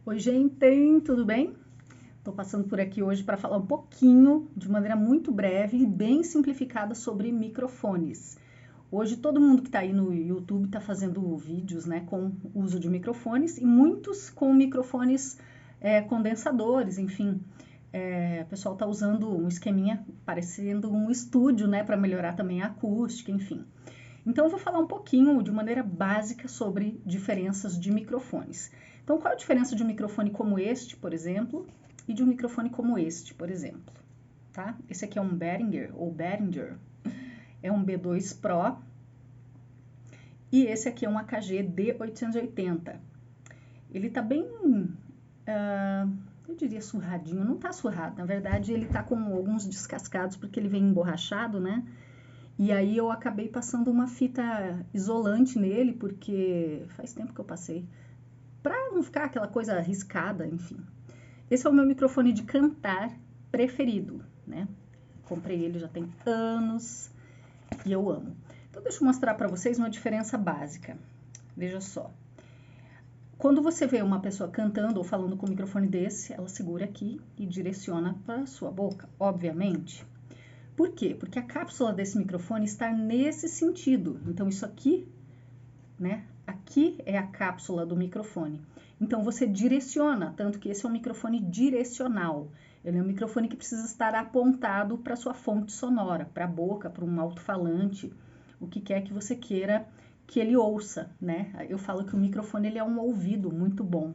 Oi, gente, tudo bem? Estou passando por aqui hoje para falar um pouquinho, de maneira muito breve e bem simplificada, sobre microfones. Hoje todo mundo que está aí no YouTube está fazendo vídeos, né, com uso de microfones e muitos com microfones condensadores, enfim. O pessoal está usando um esqueminha parecendo um estúdio, né, para melhorar também a acústica, enfim. Então, eu vou falar um pouquinho, de maneira básica, sobre diferenças de microfones. Então, qual a diferença de um microfone como este, por exemplo, e de um microfone como este, por exemplo? Tá? Esse aqui é um Behringer, ou Behringer, é um B2 Pro, e esse aqui é um AKG D880. Ele tá bem, eu diria surradinho, não tá surrado, na verdade ele tá com alguns descascados, porque ele vem emborrachado, né? E aí eu acabei passando uma fita isolante nele, porque faz tempo que eu passei, para não ficar aquela coisa riscada, enfim. Esse é o meu microfone de cantar preferido, né? Comprei ele já tem anos e eu amo. Então deixa eu mostrar para vocês uma diferença básica. Veja só. Quando você vê uma pessoa cantando ou falando com um microfone desse, ela segura aqui e direciona para sua boca, obviamente. Por quê? Porque a cápsula desse microfone está nesse sentido. Então, isso aqui, né? Aqui é a cápsula do microfone. Então, você direciona, tanto que esse é um microfone direcional. Ele é um microfone que precisa estar apontado para sua fonte sonora, para a boca, para um alto-falante, o que quer que você queira que ele ouça, né? Eu falo que o microfone ele é um ouvido muito bom.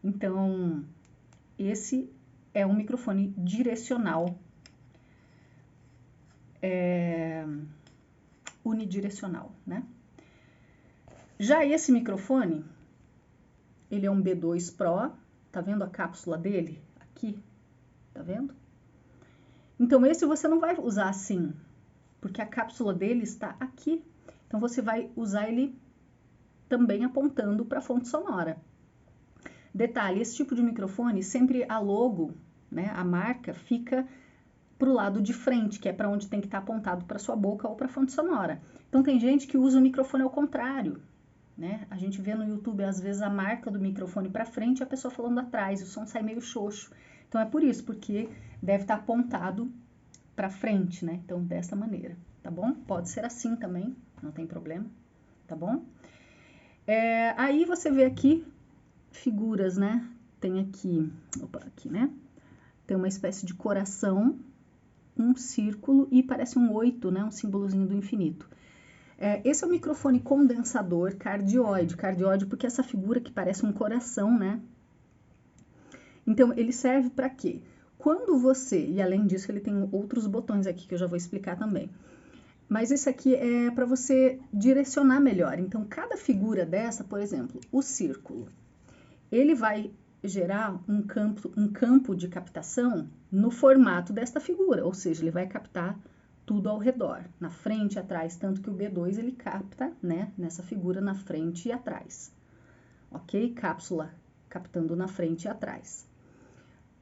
Então, esse é um microfone direcional, unidirecional, né? Já esse microfone, ele é um B2 Pro, tá vendo a cápsula dele? Aqui, tá vendo? Então, esse você não vai usar assim, porque a cápsula dele está aqui. Então, você vai usar ele também apontando para a fonte sonora. Detalhe, esse tipo de microfone, sempre a logo, né, a marca, fica para o lado de frente, que é para onde tem que estar apontado para sua boca ou para a fonte sonora. Então, tem gente que usa o microfone ao contrário, né? A gente vê no YouTube, às vezes, a marca do microfone para frente e a pessoa falando atrás, o som sai meio xoxo. Então, é por isso, porque deve estar apontado para frente, né? Então, dessa maneira, tá bom? Pode ser assim também, não tem problema, tá bom? Aí você vê aqui figuras, né? Tem aqui, aqui, né? Tem uma espécie de coração, um círculo e parece um 8, né? Um símbolozinho do infinito. Esse é o microfone condensador cardioide. Cardioide porque essa figura que parece um coração, né? Então, ele serve para quê? Quando você, e além disso ele tem outros botões aqui que eu já vou explicar também. Mas esse aqui é para você direcionar melhor. Então, cada figura dessa, por exemplo, o círculo, ele vai gerar um campo de captação no formato desta figura, ou seja, ele vai captar tudo ao redor, na frente e atrás, tanto que o B2 ele capta, né, nessa figura na frente e atrás. Ok? Cápsula captando na frente e atrás.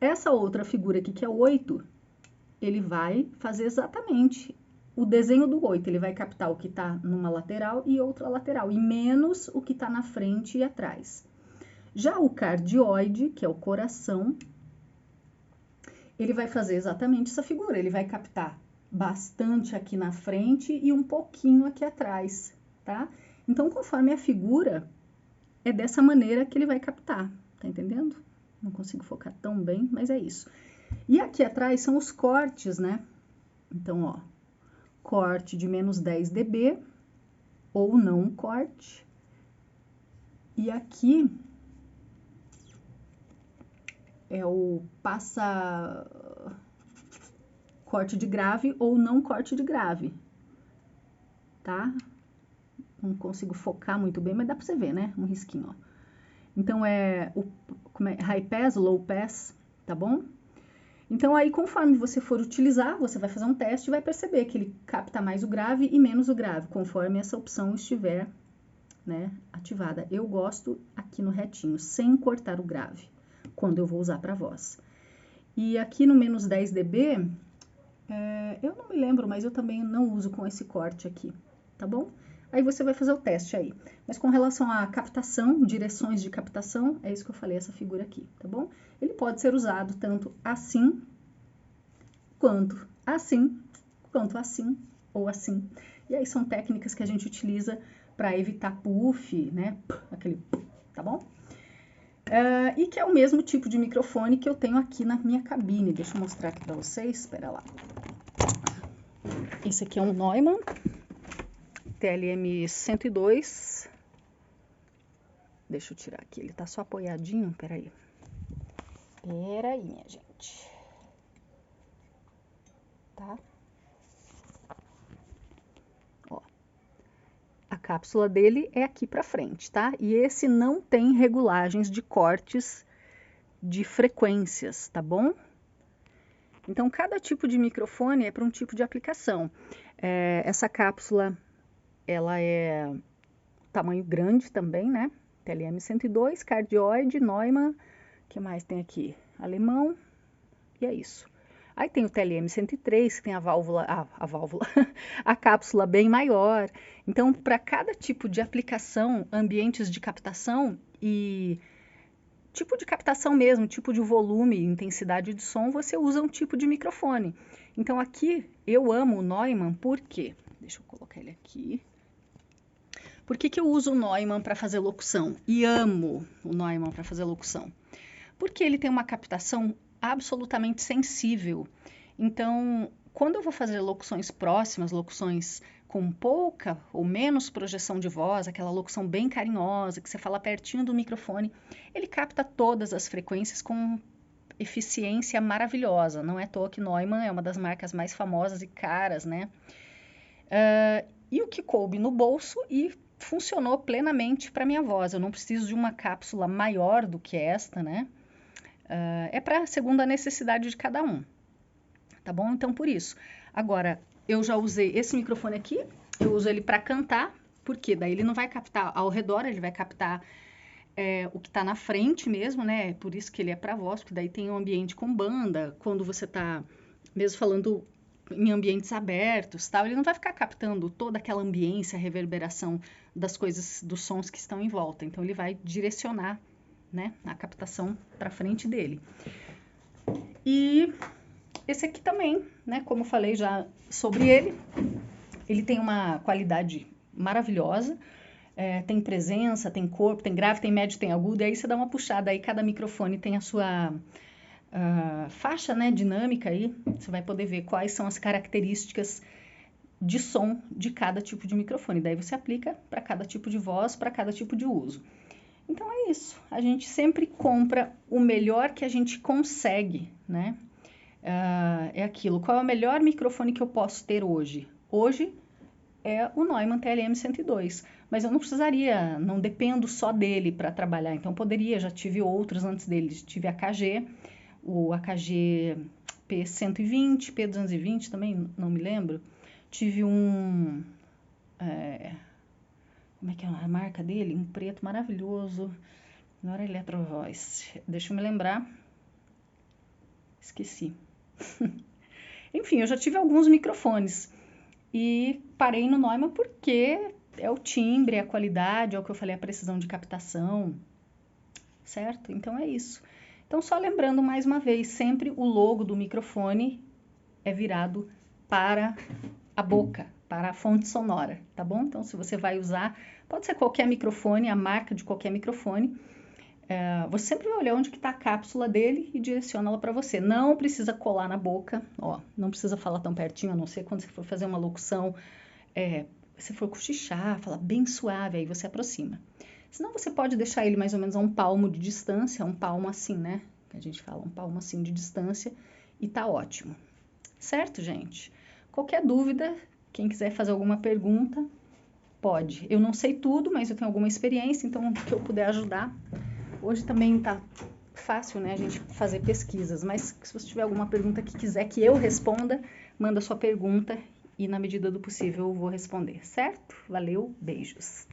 Essa outra figura aqui, que é o 8, ele vai fazer exatamente o desenho do 8. Ele vai captar o que está numa lateral e outra lateral, e menos o que está na frente e atrás. Já o cardioide, que é o coração, ele vai fazer exatamente essa figura. Ele vai captar bastante aqui na frente e um pouquinho aqui atrás, tá? Então, conforme a figura, é dessa maneira que ele vai captar, tá entendendo? Não consigo focar tão bem, mas é isso. E aqui atrás são os cortes, né? Então, ó, corte de menos 10 dB ou não corte. E aqui é o corte de grave ou não corte de grave, tá? Não consigo focar muito bem, mas dá pra você ver, né? Um risquinho, ó. Então, high pass, low pass, tá bom? Então, aí, conforme você for utilizar, você vai fazer um teste e vai perceber que ele capta mais o grave e menos o grave, conforme essa opção estiver, né, ativada. Eu gosto aqui no retinho, sem cortar o grave, quando eu vou usar para voz. E aqui no menos 10 dB, eu não me lembro, mas eu também não uso com esse corte aqui, tá bom? Aí você vai fazer o teste aí. Mas com relação à captação, direções de captação, é isso que eu falei, essa figura aqui, tá bom? Ele pode ser usado tanto assim, quanto assim ou assim. E aí são técnicas que a gente utiliza para evitar puff, né? Aquele, tá bom? E que é o mesmo tipo de microfone que eu tenho aqui na minha cabine. Deixa eu mostrar aqui para vocês, espera lá. Esse aqui é um Neumann TLM 102. Deixa eu tirar aqui, ele tá só apoiadinho, peraí. Peraí, minha gente. Tá? Ó. A cápsula dele é aqui pra frente, tá? E esse não tem regulagens de cortes de frequências, tá bom? Então, cada tipo de microfone é para um tipo de aplicação. Essa cápsula, ela é tamanho grande também, né? TLM 102, cardioide, Neumann, que mais tem aqui? Alemão, e é isso. Aí tem o TLM 103, que tem a válvula, a cápsula bem maior. Então, para cada tipo de aplicação, ambientes de captação e tipo de captação mesmo, tipo de volume, intensidade de som, você usa um tipo de microfone. Então, aqui eu amo o Neumann, por quê? Deixa eu colocar ele aqui. Por que eu uso o Neumann para fazer locução? E amo o Neumann para fazer locução? Porque ele tem uma captação absolutamente sensível. Então, quando eu vou fazer locuções próximas, locuções com pouca ou menos projeção de voz, aquela locução bem carinhosa, que você fala pertinho do microfone, ele capta todas as frequências com eficiência maravilhosa. Não é à toa que Neumann é uma das marcas mais famosas e caras, né? E o que coube no bolso e funcionou plenamente para minha voz. Eu não preciso de uma cápsula maior do que esta, né? É para segundo a necessidade de cada um, tá bom? Então, por isso. Agora, eu já usei esse microfone aqui, eu uso ele para cantar, porque daí ele não vai captar ao redor, ele vai captar o que está na frente mesmo, né? Por isso que ele é para voz, porque daí tem um ambiente com banda, quando você está mesmo falando em ambientes abertos, tal, ele não vai ficar captando toda aquela ambiência, reverberação das coisas, dos sons que estão em volta. Então, ele vai direcionar, né, a captação para frente dele. E esse aqui também, né, como eu falei já sobre ele tem uma qualidade maravilhosa, tem presença, tem corpo, tem grave, tem médio, tem agudo, e aí você dá uma puxada, aí cada microfone tem a sua faixa, né, dinâmica aí, você vai poder ver quais são as características de som de cada tipo de microfone, daí você aplica para cada tipo de voz, para cada tipo de uso. Então é isso, a gente sempre compra o melhor que a gente consegue, né? É aquilo, qual é o melhor microfone que eu posso ter hoje? Hoje é o Neumann TLM 102, mas eu não precisaria, não dependo só dele para trabalhar, então poderia, já tive outros antes dele, tive AKG, o AKG P120, P220 também, não me lembro, tive um... como é que é a marca dele? Um preto maravilhoso. Não era Electro-Voice. Deixa eu me lembrar. Esqueci. Enfim, eu já tive alguns microfones. E parei no Neumann porque é o timbre, a qualidade, é o que eu falei, a precisão de captação. Certo? Então é isso. Então, só lembrando mais uma vez, sempre o logo do microfone é virado para a boca, para a fonte sonora, tá bom? Então, se você vai usar, pode ser qualquer microfone, a marca de qualquer microfone, você sempre vai olhar onde que está a cápsula dele e direciona ela para você. Não precisa colar na boca, ó, não precisa falar tão pertinho, a não ser quando você for fazer uma locução, você for cochichar, falar bem suave, aí você aproxima. Senão você pode deixar ele mais ou menos a um palmo de distância, um palmo assim, né? Que a gente fala, um palmo assim de distância e tá ótimo. Certo, gente? Qualquer dúvida, quem quiser fazer alguma pergunta, pode. Eu não sei tudo, mas eu tenho alguma experiência, então o que eu puder ajudar. Hoje também tá fácil, né, a gente fazer pesquisas, mas se você tiver alguma pergunta que quiser que eu responda, manda sua pergunta e na medida do possível eu vou responder, certo? Valeu, beijos!